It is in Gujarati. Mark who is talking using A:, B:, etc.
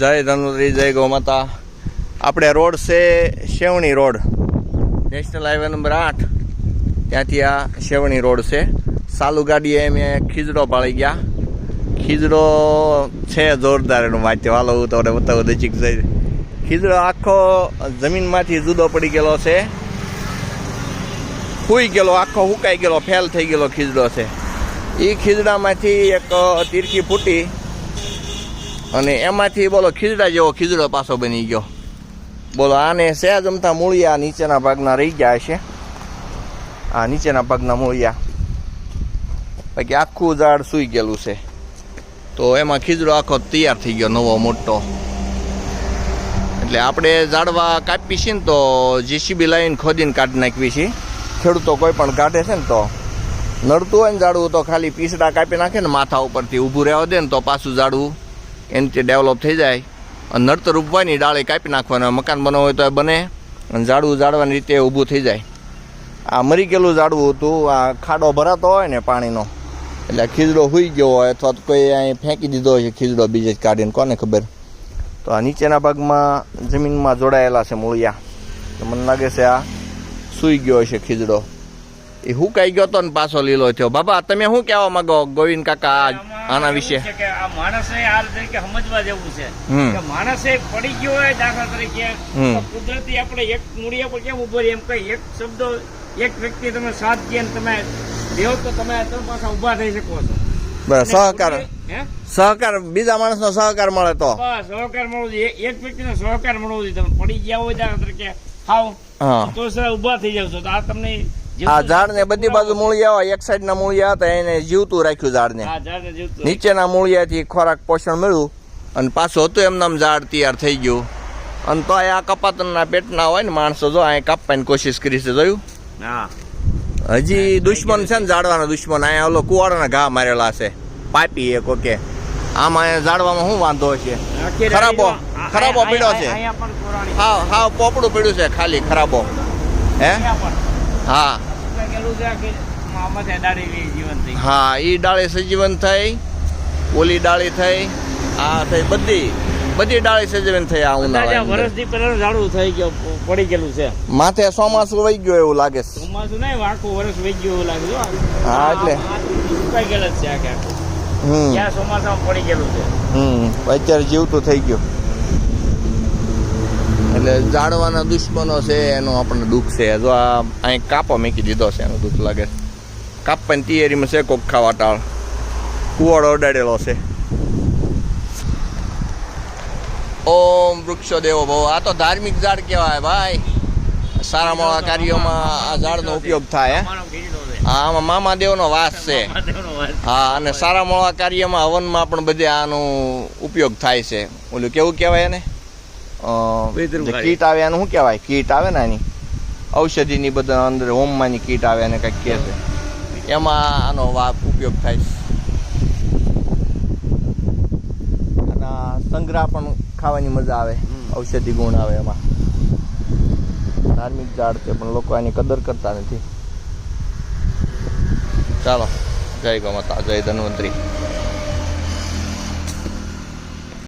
A: જય ધન્વંતરી, જય ગૌ માતા. આપણે રોડ છે શેવણી રોડ, નેશનલ હાઈવે નંબર 8, ત્યાંથી આ શેવણી રોડ છે. સાલુ ગાડીએ અમે ખીજડો પાળી ગયા. ખીજડો છે જોરદાર, એનું વાંચે વાલો હું તો બતાવું દચીક જઈ. ખીજડો આખો જમીનમાંથી જુદો પડી ગયેલો છે, સૂઈ ગયેલો, આખો હુકાઈ ગયેલો, ફેલ થઈ ગયેલો ખીજડો છે. એ ખીજડામાંથી એક તીરકી ફૂટી અને એમાંથી બોલો ખીજડા જેવો ખીજડો પાછો બની ગયો. બોલો આને સહેજ જમતા મૂળિયા નીચેના ભાગના રહી ગયા છે. આ નીચેના ભાગના મૂળિયા, બાકી આખું ઝાડ સૂઈ ગયેલું છે. તો એમાં ખીજડો આખો તૈયાર થઈ ગયો, નવો મોટો. એટલે આપણે ઝાડવા કાપી છીએ ને તો JCB લાવીને ખોદીને કાઢી નાખવી છે. ખેડૂતો કોઈ પણ કાઢે છે ને તો નડતું હોય ને ઝાડવું તો ખાલી પીસડા કાપી નાખે ને માથા ઉપરથી ઊભું રહેવા દે ને તો પાછું ઝાડવું એની રીતે ડેવલપ થઈ જાય. અને નડતર ઉભવાની ડાળી કાપી નાખવાના, મકાન બનાવવું હોય તો એ બને, અને ઝાડવું ઝાડવાની રીતે ઊભું થઈ જાય. આ મરી ગયેલું ઝાડવું હતું, આ ખાડો ભરાતો હોય ને પાણીનો, એટલે ખીજડો સૂઈ ગયો હોય અથવા તો કોઈ અહીં ફેંકી દીધો હોય ખીજડો બીજે જ કાઢીને, કોને ખબર. તો આ નીચેના ભાગમાં જમીનમાં જોડાયેલા છે મૂળિયા, તો મને લાગે છે આ સૂઈ ગયો છે ખીજડો. એ હુકાઈ ગયો તો ને પાછો લીલો થયો. બાબા તમે શું કહેવા માંગો ગોવિંદ કાકા આના વિશે?
B: આ માણસે આ તરીકે સમજવા જેવું છે કે માણસે પડી ગયો હોય દાખલા તરીકે, કુદરતી આપણે એક મૂળિયા પર કેમ ઉભો એમ કઈ એક શબ્દ એક વ્યક્તિ તમે સાથ દે ને તમે દેવો તો તમે પાછા ઉભા થઈ શકો છો.
A: બરાબર, સહકાર બીજા માણસનો સહકાર મળે તો
B: સહકાર મળવો જોઈએ, એક વ્યક્તિનો સહકાર મળવો જોઈએ. તમે પડી ગયા હોય દાખલા તરીકે ખાવ તો સર ઉભા થઈ જાવ છો. તો આ તમને
A: આ ઝાડ ને બધી બાજુ મૂળિયા હોય, એક સાઈડ ના મૂળિયા હતા એને જીવતું રાખ્યું ઝાડ ને, નીચેના મૂળિયા થી ખોરાક પોષણ મળ્યું અને પાછું હતું એમનામ ઝાડ તૈયાર થઈ ગયું. અને તો આ કપાતરના પેટના હોય ને માણસો જો અહીંયા કાપવાની કોશિશ કરી છે, જોયું? હજી દુશ્મન છે ને ઝાડવાના દુશ્મન. અહીંયા ઓલો કુવાડાના ઘા મારેલા છે, પાપી એક. ઓકે, આમાં ઝાડવામાં શું વાંધો છે? ખરાબો પીડ્યો છે, હા પોપડું પીડ્યું છે ખાલી, ખરાબો. હે હા હા, ઈ ડાળી સજીવન થઈ, ઓલી ડાળી થઈ, આ થઈ, બધી ડાળી સજીવન થઈ. આ ઉનાળા
B: વર્ષથી પહેલા ઝાડું થઈ ગયો, પડી ગયેલું છે.
A: માથે ચોમાસું વહી ગયો એવું લાગે છે.
B: ચોમાસું નહીં, આખું વર્ષ વહી ગયું એવું લાગે.
A: હા, એટલે
B: સુકાઈ ગયેલ છે આખે આખું. ક્યાં ચોમાસામાં પડી ગયેલું છે,
A: અત્યારે જીવતું થઈ ગયું. એટલે ઝાડવાના દુશ્મનો છે એનું આપણને દુઃખ છે. જો આ અહીં કાપો મૂકી દીધો છે એનું દુઃખ લાગે. કાપવાની તૈયારીમાં છે કોક ખાવા ટાળ, કુવાડો અડાડેલો છે. ઓમ વૃક્ષો દેવો ભવ. આ તો ધાર્મિક ઝાડ કહેવાય ભાઈ. સારા મોળા કાર્યોમાં આ ઝાડનો ઉપયોગ થાય. હા, આમાં મામાદેવનો વાસ છે. હા, અને સારા મોળા કાર્યમાં હવનમાં પણ બધે આનો ઉપયોગ થાય છે. ઓલું કેવું કહેવાય એને, કીટ આવે એનું શું કહેવાય? કીટ આવે ને એની ઔષધિની બધા અંદર હોમમાંની કીટ આવે એને કંઈક કહે છે, એમાં આનો ઉપયોગ થાય છે. અને સંગ્રહ પણ ખાવાની મજા આવે, ઔષધિ ગુણ આવે એમાં. ધાર્મિક ઝાડ છે પણ લોકો એની કદર કરતા નથી. ચાલો, જય ગૌ માતા, જય ધન્વંતરી.